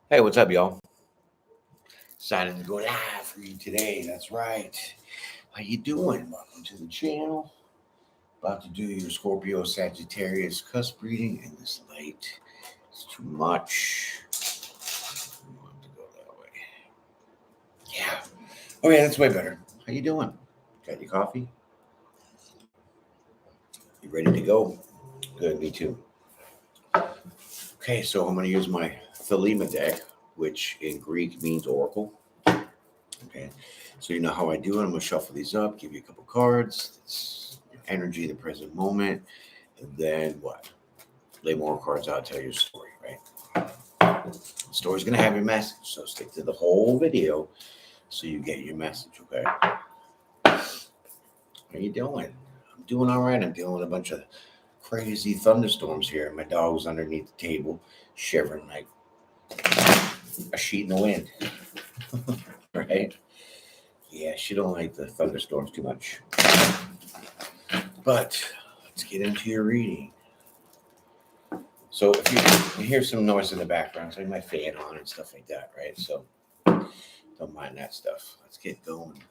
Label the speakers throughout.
Speaker 1: Hey, what's up, y'all? Decided to go live for you today. That's right. How you doing? Welcome to the channel. About to do your Scorpio-Sagittarius cusp reading in this light. It's too much. We want to go that way. Yeah. Oh yeah, that's way better. How you doing? Got your coffee? You ready to go? Good, me too. Okay, so I'm going to use my Thelema deck, which in Greek means oracle. Okay, so you know how I do it. I'm going to shuffle these up, give you a couple cards. It's energy in the present moment. And then what? Lay more cards out, tell your story, right? The story's going to have your message. So stick to the whole video so you get your message, okay? How you doing? I'm doing all right. I'm dealing with a bunch of crazy thunderstorms here. My dog's underneath the table, shivering like a sheet in the wind, right? Yeah, she don't like the thunderstorms too much. But let's get into your reading. So if you hear some noise in the background, it's like my fan on and stuff like that, right? So don't mind that stuff. Let's get going.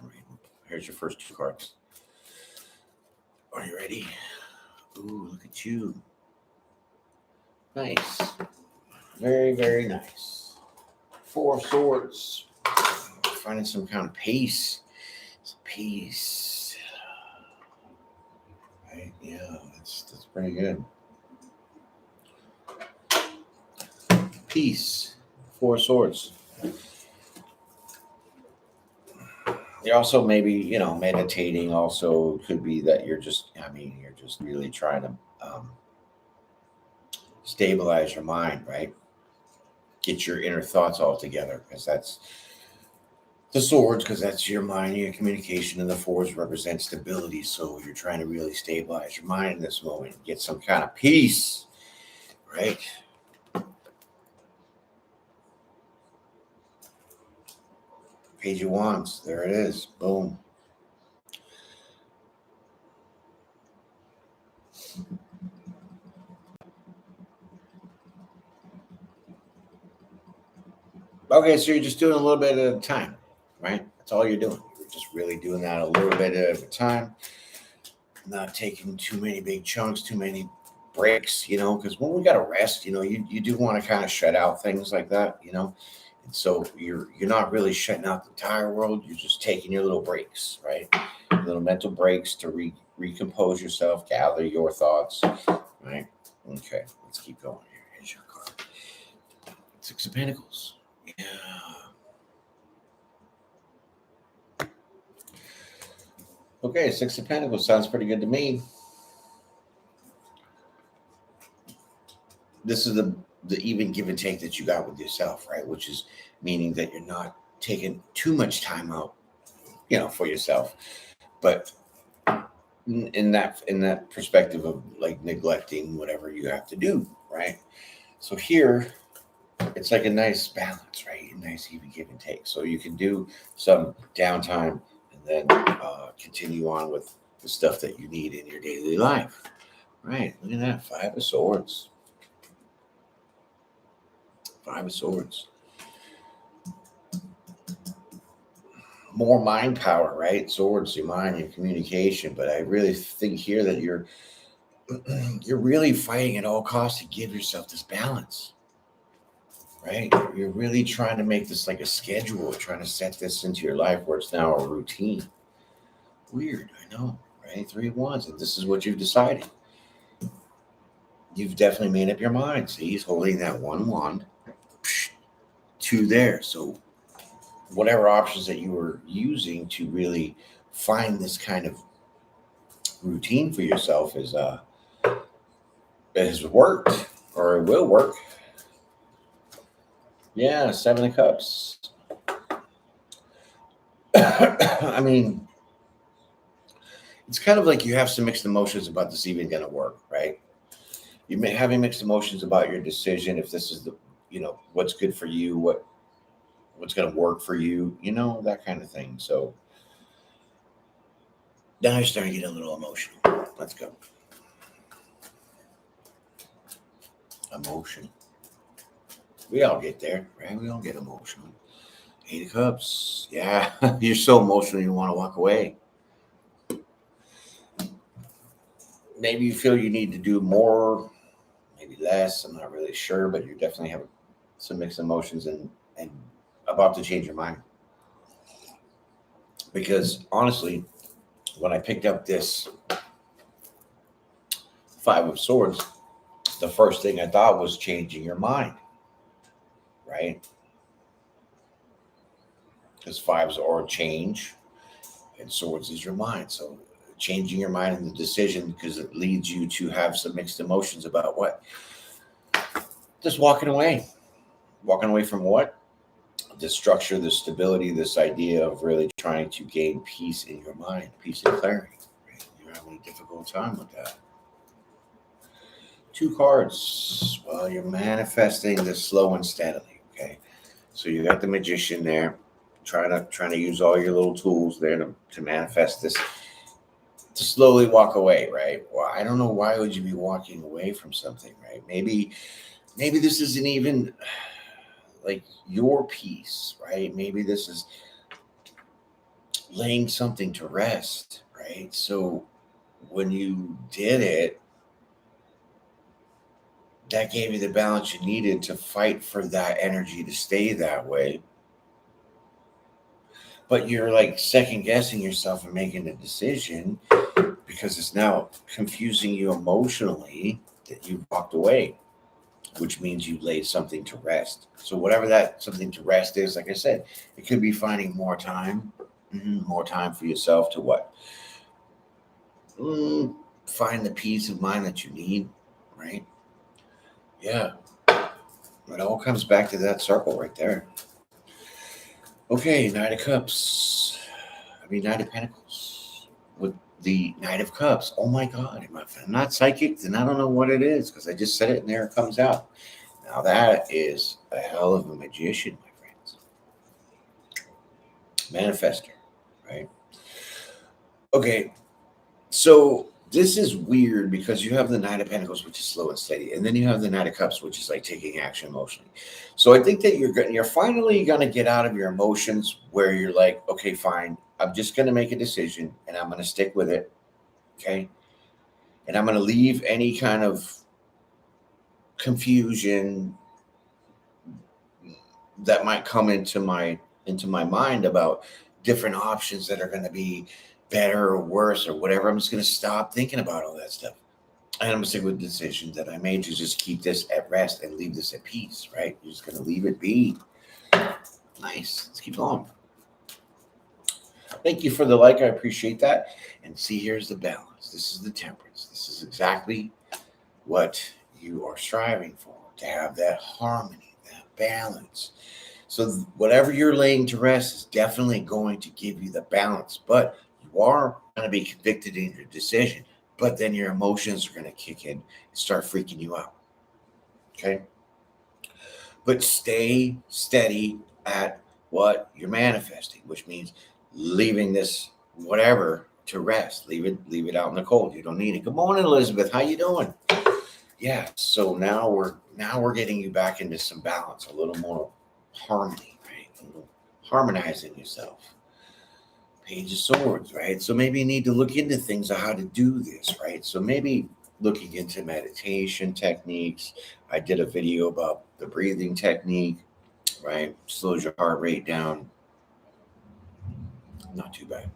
Speaker 1: All right, here's your first two cards. Are you ready? Ooh, look at you. Nice. Very, very nice. Four of Swords. Finding some kind of peace. Some peace. Right? Yeah, that's pretty good. Peace. Four of Swords. You're also maybe, meditating also could be that you're just really trying to stabilize your mind, right? Get your inner thoughts all together, because that's the swords, because that's your mind, your communication, and the fours represent stability. So you're trying to really stabilize your mind in this moment, get some kind of peace, right? Page of Wands, there it is. Boom. Okay, so you're just doing a little bit at a time, right? That's all you're doing. You're just really doing that a little bit at a time, not taking too many big chunks, too many breaks, because when we got to rest, you do want to kind of shut out things like that, And so you're not really shutting out the entire world. You're just taking your little breaks, right? Little mental breaks to recompose yourself, gather your thoughts, right? Okay, let's keep going here. Here's your card. Six of Pentacles. Yeah. Okay, Six of Pentacles sounds pretty good to me. This is the even give and take that you got with yourself, right? Which is meaning that you're not taking too much time out, for yourself. But in that perspective of like neglecting whatever you have to do, right? So here it's like a nice balance, right? A nice even give and take. So you can do some downtime and then continue on with the stuff that you need in your daily life. Right. Look at that. Five of Swords. Five of Swords. More mind power, right? Swords, your mind, your communication. But I really think here that you're really fighting at all costs to give yourself this balance. Right? You're really trying to make this like a schedule, trying to set this into your life where it's now a routine. Weird, I know, right? Three of Wands, and this is what you've decided. You've definitely made up your mind. See, he's holding that one wand, two there. So whatever options that you were using to really find this kind of routine for yourself has worked, or it will work. Yeah, Seven of Cups. I mean, it's kind of like you have some mixed emotions about this even going to work, right? You may having mixed emotions about your decision, if this is the, what's good for you, what's going to work for you, that kind of thing. So now you're starting to get a little emotional. Let's go. Emotion. We all get there, right? We all get emotional. Eight of Cups. Yeah, you're so emotional you want to walk away. Maybe you feel you need to do more, maybe less. I'm not really sure, but you definitely have some mixed emotions and about to change your mind. Because honestly, when I picked up this Five of Swords, the first thing I thought was changing your mind, right? Because fives are change and swords is your mind. So changing your mind in the decision because it leads you to have some mixed emotions about what? Just walking away. Walking away from what? The structure, the stability, this idea of really trying to gain peace in your mind, peace and clarity. Right? You're having a difficult time with that. Two cards. Well, you're manifesting this slow and steadily. Okay. So you got the Magician there, trying to use all your little tools there to manifest this, to slowly walk away, right? Well, I don't know why would you be walking away from something, right? Maybe this isn't even like your piece, right? Maybe this is laying something to rest, right? So when you did it, that gave you the balance you needed to fight for that energy to stay that way. But you're like second guessing yourself and making a decision because it's now confusing you emotionally that you walked away, which means you laid something to rest. So whatever that something to rest is, like I said, it could be finding more time, more time for yourself to what? Find the peace of mind that you need, right? Yeah, it all comes back to that circle right there. Okay, Knight of Cups. Knight of Pentacles with the Knight of Cups. Oh my God, if I'm not psychic, then I don't know what it is because I just said it and there it comes out. Now that is a hell of a magician, my friends. Manifester, right? Okay, so this is weird because you have the Knight of Pentacles, which is slow and steady, and then you have the Knight of Cups, which is like taking action emotionally. So I think that you're finally gonna get out of your emotions where you're like, okay, fine, I'm just gonna make a decision and I'm gonna stick with it, okay, and I'm gonna leave any kind of confusion that might come into my mind about different options that are going to be better or worse or whatever. I'm just going to stop thinking about all that stuff. And I'm going to stick with the decision that I made to just keep this at rest and leave this at peace, right? You're just going to leave it be. Nice. Let's keep going. Thank you for the like. I appreciate that. And see, here's the balance. This is the temperance. This is exactly what you are striving for, to have that harmony, that balance. So whatever you're laying to rest is definitely going to give you the balance, but you are going to be convicted in your decision, but then your emotions are going to kick in and start freaking you out. Okay. But stay steady at what you're manifesting, which means leaving this whatever to rest. Leave it out in the cold. You don't need it. Good morning, Elizabeth. How you doing? Yeah. So now we're getting you back into some balance, a little more harmony, right? A little harmonizing yourself. Page of Swords, right? So maybe you need to look into things of how to do this, right? So maybe looking into meditation techniques. I did a video about the breathing technique, right? Slows your heart rate down. Not too bad.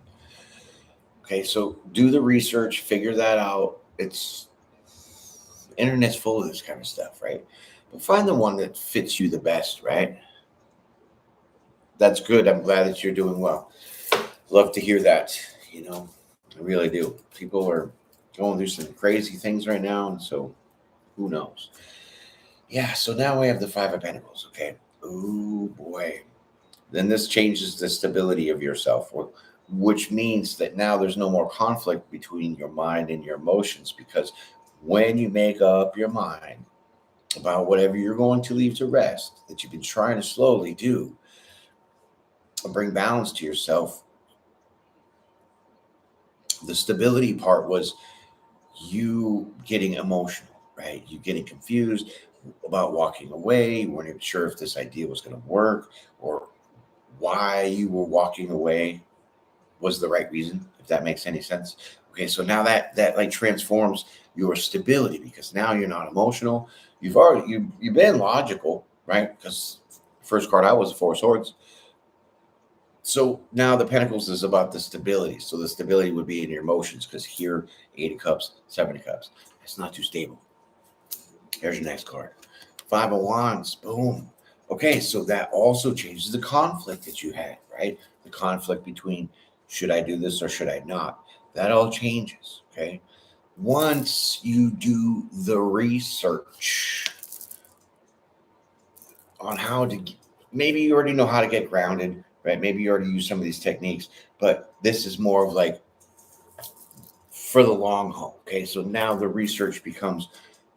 Speaker 1: Okay, so do the research, figure that out. It's internet's full of this kind of stuff, right? But find the one that fits you the best, right? That's good. I'm glad that you're doing well. Love to hear that. I really do. People are going through some crazy things right now, and so who knows? Yeah, so now we have the Five of Pentacles, okay? Oh boy. Then this changes the stability of yourself, which means that now there's no more conflict between your mind and your emotions, because when you make up your mind about whatever you're going to leave to rest, that you've been trying to slowly do, and bring balance to yourself, the stability part was you getting emotional, right? You getting confused. about walking away. You weren't even sure if this idea was going to work or why you were walking away was the right reason, if that makes any sense. Okay, so now that like transforms your stability because now you're not emotional. You've been logical, right? Because first card out was the Four of Swords. So now the Pentacles is about the stability. So the stability would be in your emotions because here, Eight of Cups, Seven of Cups. It's not too stable. Here's your next card. Five of Wands. Boom. Okay, so that also changes the conflict that you had, right? The conflict between should I do this or should I not? That all changes, okay? Once you do the research on how to, maybe you already know how to get grounded, right? Maybe you already use some of these techniques, but this is more of like for the long haul, okay? So now the research becomes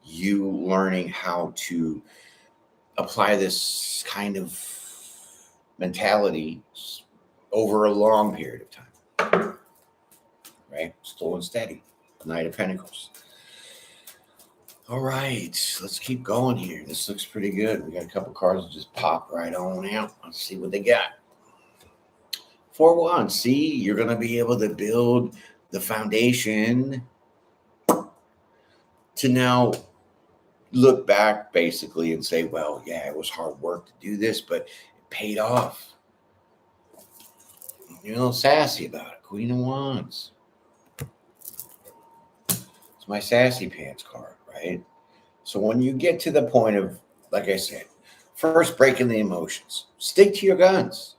Speaker 1: you learning how to apply this kind of mentality over a long period of time, right? Slow and steady. Knight of Pentacles. All right, let's keep going here. This looks pretty good. We got a couple cards that just pop right on out. Let's see what they got. Four of Wands. See, you're going to be able to build the foundation to now look back basically and say, well, yeah, it was hard work to do this, but it paid off. You're a little sassy about it. Queen of Wands. It's my sassy pants card, right? So when you get to the point of, like I said, first breaking the emotions, stick to your guns.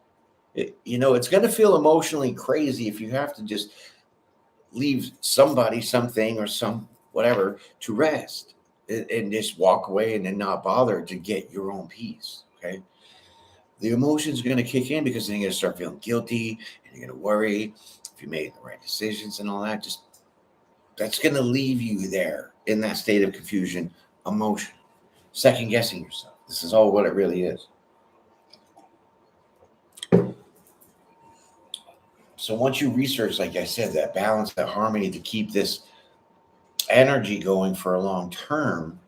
Speaker 1: It's going to feel emotionally crazy if you have to just leave somebody, something, or some whatever to rest and just walk away and then not bother to get your own peace. Okay. The emotions are going to kick in because then you're going to start feeling guilty and you're going to worry if you made the right decisions and all that. Just that's going to leave you there in that state of confusion, emotion, second guessing yourself. This is all what it really is. So once you research, like I said, that balance, that harmony to keep this energy going for a long term,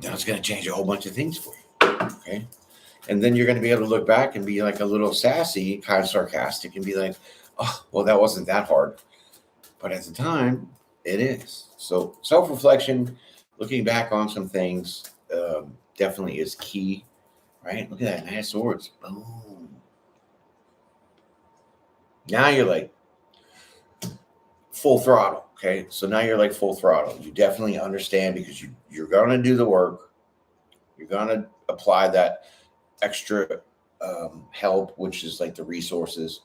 Speaker 1: that's going to change a whole bunch of things for you. Okay. And then you're going to be able to look back and be like a little sassy, kind of sarcastic, and be like, oh, well, that wasn't that hard. But at the time, it is. So self-reflection, looking back on some things definitely is key, right? Look at that, Nine of Swords. Boom. Now you're like full throttle, okay? So now you're like full throttle. You definitely understand because you're going to do the work. You're going to apply that extra help, which is like the resources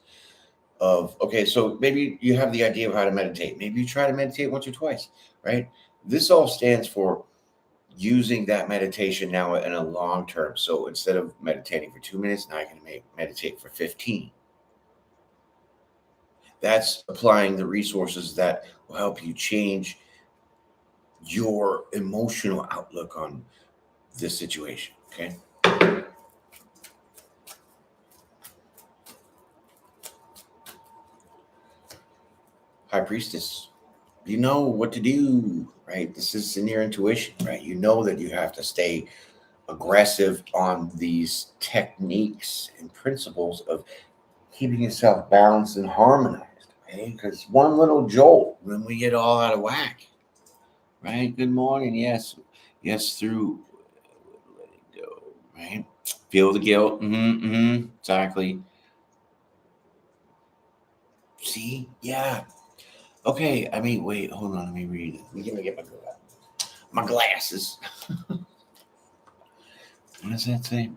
Speaker 1: of, okay, so maybe you have the idea of how to meditate. Maybe you try to meditate once or twice, right? This all stands for using that meditation now in a long term. So instead of meditating for 2 minutes, now you're going to meditate for 15. That's applying the resources that will help you change your emotional outlook on this situation, okay? High Priestess, you know what to do, right? This is in your intuition, right? You know that you have to stay aggressive on these techniques and principles of keeping yourself balanced and harmonized, okay? Because one little jolt, when we get all out of whack, right? Good morning, yes, through, let it go, right? Feel the guilt, exactly. See, yeah. Okay, I mean, wait, hold on, let me read it. Let me get my glasses. What does that say?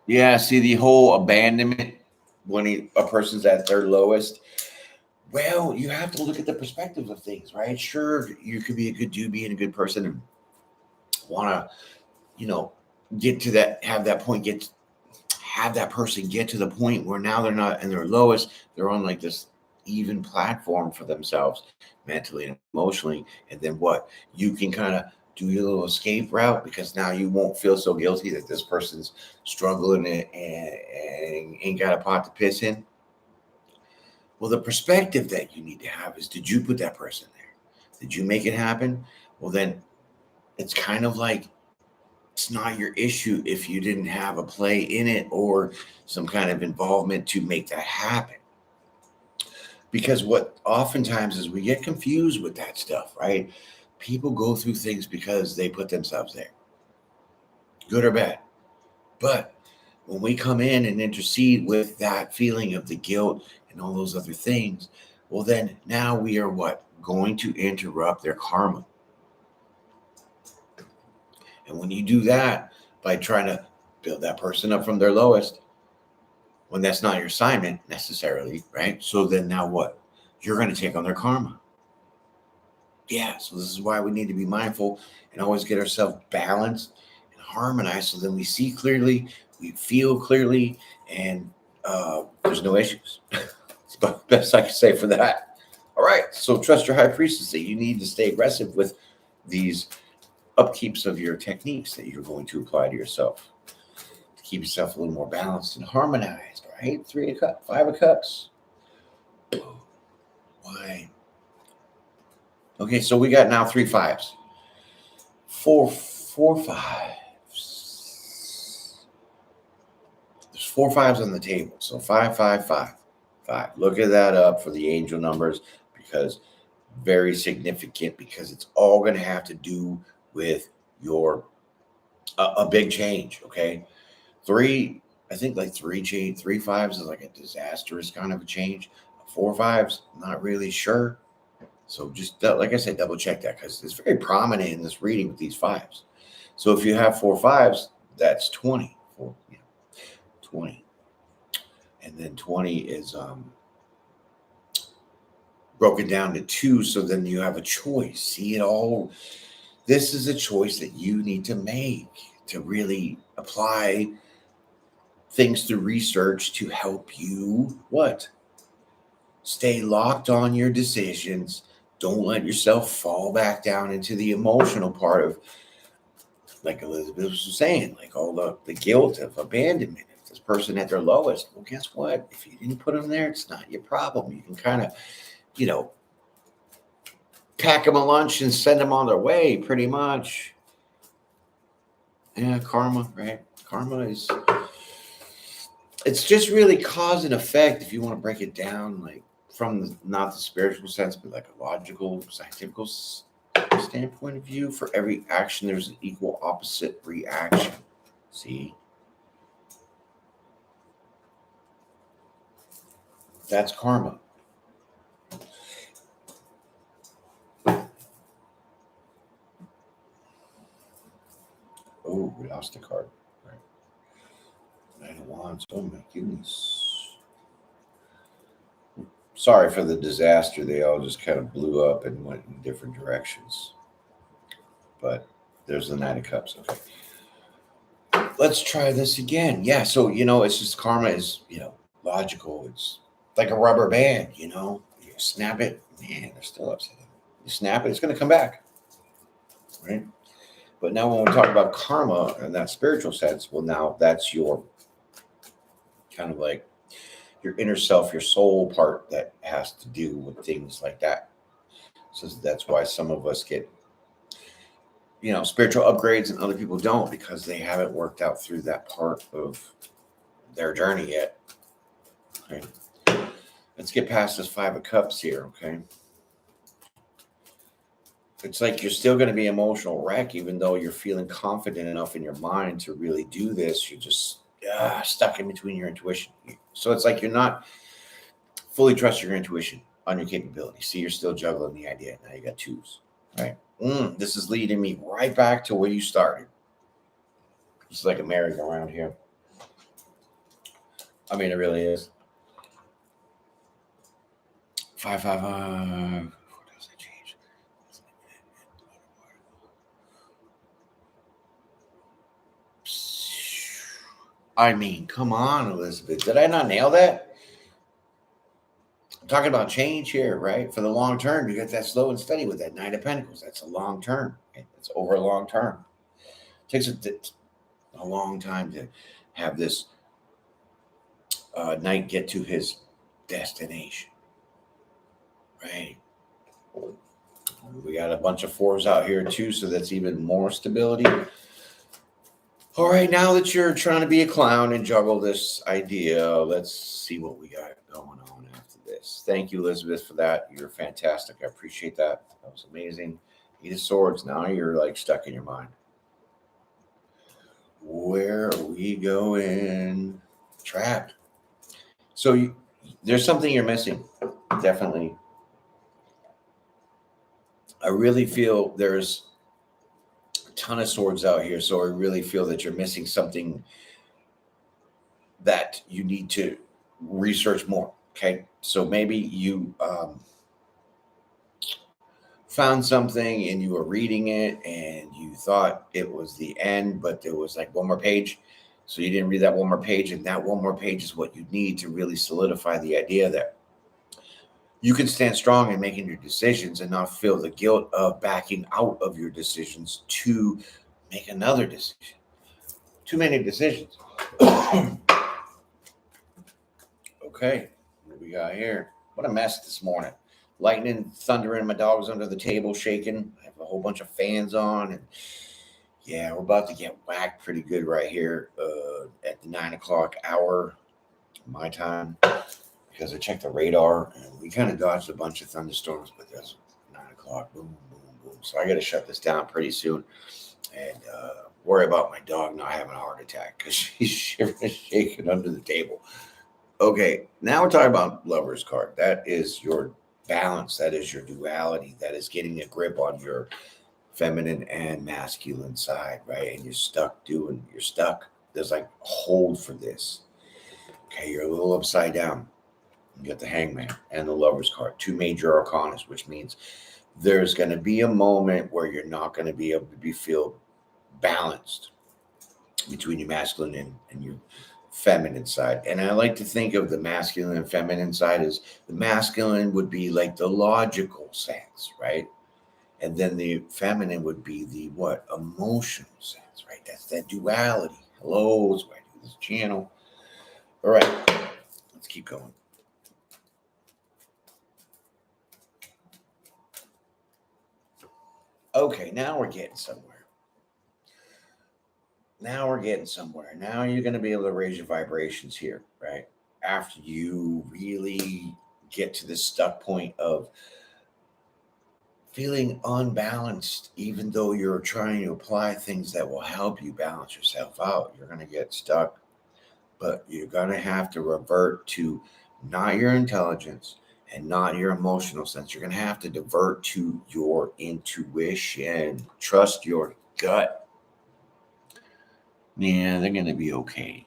Speaker 1: Yeah, see the whole abandonment when a person's at their lowest. Well, you have to look at the perspective of things, right? Sure, you could be a good dude, being a good person, and want to, get to that, have that person get to the point where now they're not in their lowest, they're on like this even platform for themselves mentally and emotionally. And then what? You can kind of do your little escape route because now you won't feel so guilty that this person's struggling and ain't got a pot to piss in. Well, the perspective that you need to have is, did you put that person there? Did you make it happen? Well, then it's kind of like it's not your issue if you didn't have a play in it or some kind of involvement to make that happen. Because what oftentimes is we get confused with that stuff, right? People go through things because they put themselves there, good or bad. But when we come in and intercede with that feeling of the guilt and all those other things, well, then now we are what? Going to interrupt their karma. And when you do that by trying to build that person up from their lowest, when that's not your assignment necessarily, right? So then now what? You're going to take on their karma. Yeah, so this is why we need to be mindful and always get ourselves balanced and harmonized so then we see clearly, we feel clearly, and there's no issues. It's the best I can say for that. All right, so trust your high priestess. You need to stay aggressive with these upkeeps of your techniques that you're going to apply to yourself to keep yourself a little more balanced and harmonized, right? 3 of cups, 5 of cups. Why? Okay, so we got now 3 5s. 4 5s. There's 4 5s on the table. So 5 5 5 5. Look at that up for the angel numbers because very significant because it's all going to have to do with your a big change. Okay, 3. I think like 3 5s is like a disastrous kind of a change. 4 5s, not really sure. So just like I said, double check that because it's very prominent in this reading with these 5s. So if you have 4 5s, that's 20. 20. And then 20 is broken down to 2. So then you have a choice. See it all. This is a choice that you need to make to really apply things through research to help you what? Stay locked on your decisions. Don't let yourself fall back down into the emotional part of, like Elizabeth was saying, like all the guilt of abandonment. If this person at their lowest, well, guess what? If you didn't put them there, it's not your problem. You can kind of, pack them a lunch and send them on their way, pretty much. Yeah, karma, right? Karma is, it's just really cause and effect if you want to break it down, like from not the spiritual sense, but like a logical, scientific standpoint of view. For every action, there's an equal opposite reaction. See? That's karma. Oh, we lost the card. Right. 9 of Wands. Oh my goodness. Sorry for the disaster. They all just kind of blew up and went in different directions. But there's the 9 of Cups. Okay. Let's try this again. Yeah, so it's just karma is, logical. It's like a rubber band, You snap it, man, they're still upside down. You snap it, it's gonna come back. Right? But now when we talk about karma in that spiritual sense, well, now that's your kind of like your inner self, your soul part that has to do with things like that. So that's why some of us get spiritual upgrades and other people don't because they haven't worked out through that part of their journey yet. Okay. Let's get past this 5 of Cups here, okay? It's like you're still going to be emotional wreck, even though you're feeling confident enough in your mind to really do this. You're just stuck in between your intuition. So it's like you're not fully trust your intuition on your capability. See, you're still juggling the idea. Now you got 2s, right? This is leading me right back to where you started. It's like a merry-go-round here. I mean, it really is. 5 5 5. I mean, come on, Elizabeth. Did I not nail that? I'm talking about change here, right? For the long term, you get that slow and steady with that 9 of Pentacles. That's a long term. Right? It's over a long term. It takes a long time to have this knight get to his destination, right? We got a bunch of 4s out here too, so that's even more stability. All right, now that you're trying to be a clown and juggle this idea, let's see what we got going on after this. Thank you, Elizabeth, for that. You're fantastic. I appreciate that. That was amazing. 8 of Swords. Now you're like stuck in your mind. Where are we going? Trapped. So there's something you're missing. Definitely. I really feel there's a ton of swords out here. So I really feel that you're missing something that you need to research more. Okay. So maybe you found something and you were reading it and you thought it was the end, but there was like one more page. So you didn't read that one more page. And that one more page is what you need to really solidify the idea that you can stand strong in making your decisions and not feel the guilt of backing out of your decisions to make another decision. Too many decisions. Okay, what we got here? What a mess this morning. Lightning, thundering, my dog's under the table shaking. I have a whole bunch of fans on, and yeah, we're about to get whacked pretty good right here at the 9 o'clock hour, my time, because I checked the radar and we kind of dodged a bunch of thunderstorms, but there's 9 o'clock, boom, boom, boom. So I got to shut this down pretty soon and worry about my dog not having a heart attack because she's shivering and shaking under the table. Okay, now we're talking about Lover's card. That is your balance. That is your duality. That is getting a grip on your feminine and masculine side, right? And you're stuck. There's like a hold for this. Okay, you're a little upside down. You got the Hangman and the Lover's card, 2 major arcanas, which means there's going to be a moment where you're not going to be able to feel balanced between your masculine and your feminine side. And I like to think of the masculine and feminine side as the masculine would be like the logical sense, right? And then the feminine would be the what? Emotional sense, right? That's that duality. Hello, that's why I do this channel. All right, let's keep going. Okay, now we're getting somewhere. Now you're going to be able to raise your vibrations here, right? After you really get to the stuck point of feeling unbalanced, even though you're trying to apply things that will help you balance yourself out, you're going to get stuck. But you're going to have to revert to not your intelligence and not your emotional sense. You're going to have to divert to your intuition. Trust your gut. Yeah, they're going to be okay.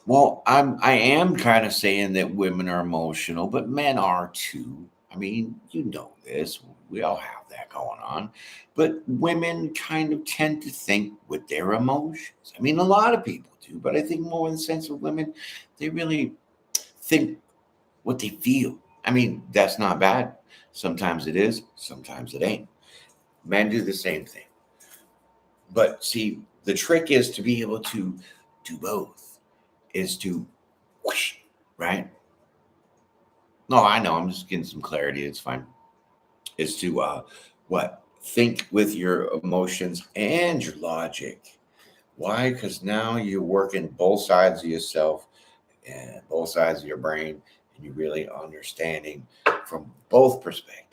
Speaker 1: Well, I am kind of saying that women are emotional, but men are too. I mean, you know this. We all have that going on. But women kind of tend to think with their emotions. I mean, a lot of people do, but I think more in the sense of women, they really think what they feel. I mean, that's not bad. Sometimes it is, sometimes it ain't. Men do the same thing. But see, the trick is to be able to do both, is to whoosh, right? No, I know. I'm just getting some clarity. It's fine. Is to what? Think with your emotions and your logic. Why? Because now you're working both sides of yourself and both sides of your brain, and you're really understanding from both perspectives.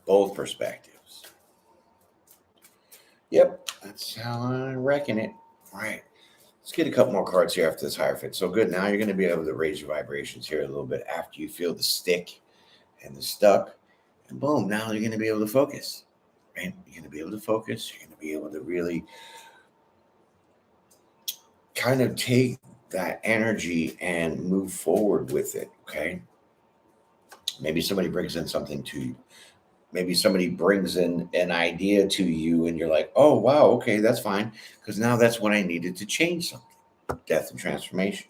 Speaker 1: Both perspectives. Yep, that's how I reckon it. All right. Let's get a couple more cards here after this Hierophant. So good. Now you're going to be able to raise your vibrations here a little bit after you feel the stick and the stuck. And boom, now you're going to be able to focus. Right? You're going to be able to focus. You're going to be able to really kind of take that energy and move forward with it. Okay. Maybe somebody brings in something to you. Maybe somebody brings in an idea to you and you're like, oh, wow, okay, that's fine. Because now that's what I needed to change something. Death and transformation.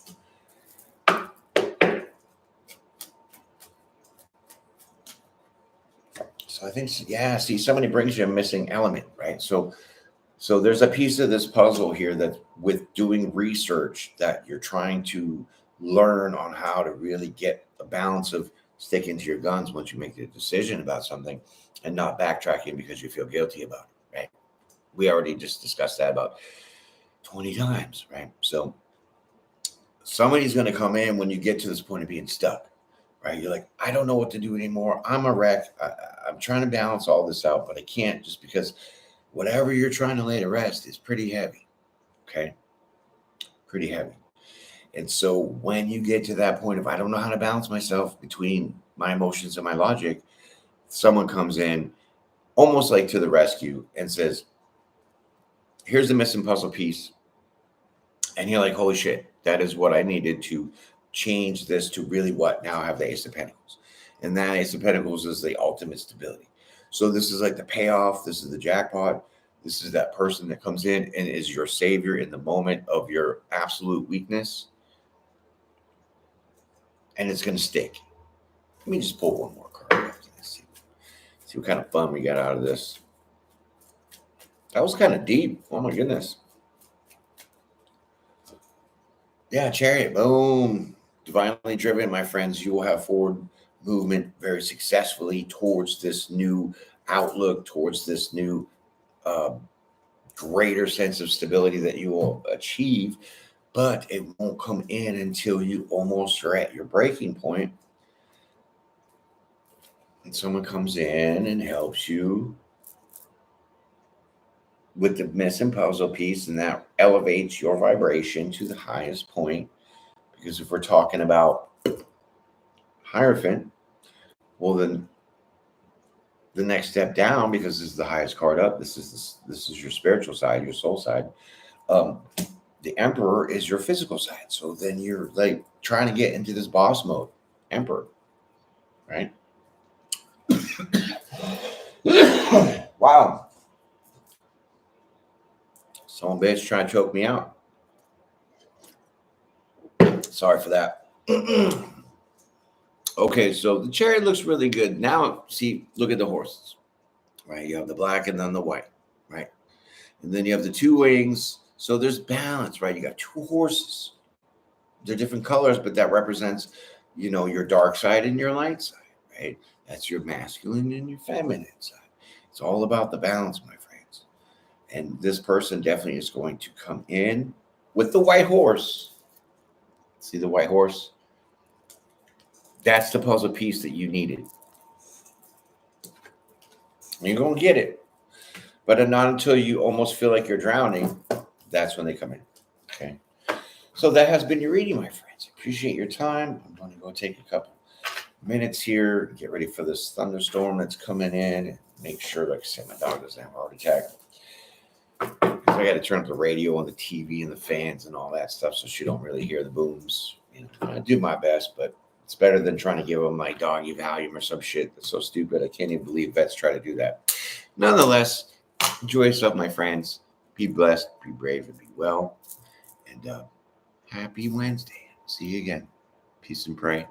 Speaker 1: So I think, yeah, see, somebody brings you a missing element, right? So there's a piece of this puzzle here that with doing research that you're trying to learn on how to really get a balance of sticking to your guns once you make the decision about something and not backtracking because you feel guilty about it, right? We already just discussed that about 20 times, right? So somebody's going to come in when you get to this point of being stuck, right? You're like, I don't know what to do anymore. I'm a wreck. I'm trying to balance all this out, but I can't, just because whatever you're trying to lay to rest is pretty heavy, okay? Pretty heavy. And so when you get to that point of, I don't know how to balance myself between my emotions and my logic, someone comes in almost like to the rescue and says, here's the missing puzzle piece. And you're like, holy shit, that is what I needed to change this to really what? Now I have the Ace of Pentacles. And that Ace of Pentacles is the ultimate stability. So this is like the payoff. This is the jackpot. This is that person that comes in and is your savior in the moment of your absolute weakness. And it's going to stick. Let me just pull one more card after this. See what kind of fun we got out of this. That was kind of deep. Oh my goodness. Yeah, Chariot. Boom. Divinely driven, my friends. You will have forward movement very successfully towards this new outlook, towards this new greater sense of stability that you will achieve. But it won't come in until you almost are at your breaking point. And someone comes in and helps you with the missing puzzle piece, and that elevates your vibration to the highest point. Because if we're talking about Hierophant, well, then the next step down, because this is the highest card up, this is your spiritual side, your soul side. The Emperor is your physical side. So then you're like trying to get into this boss mode, Emperor, right? Wow. Some bitch trying to choke me out. Sorry for that. Okay, so the Chariot looks really good. Now, see, look at the horses, right? You have the black and then the white, right? And then you have the two wings. So there's balance, right? You got two horses. They're different colors, but that represents, your dark side and your light side, right? That's your masculine and your feminine side. It's all about the balance, my friends. And this person definitely is going to come in with the white horse. See the white horse? That's the puzzle piece that you needed. You're going to get it. But not until you almost feel like you're drowning, that's when they come in. Okay. So that has been your reading, my friends. Appreciate your time. I'm going to go take a couple minutes here, get ready for this thunderstorm that's coming in. Make sure, like I said, my dog doesn't have a heart attack. I got to turn up the radio and the TV and the fans and all that stuff so she don't really hear the booms. I do my best, but it's better than trying to give them like doggy Valium or some shit that's so stupid. I can't even believe vets try to do that. Nonetheless, enjoy yourself, my friends. Be blessed, be brave, and be well. And happy Wednesday. See you again. Peace and pray.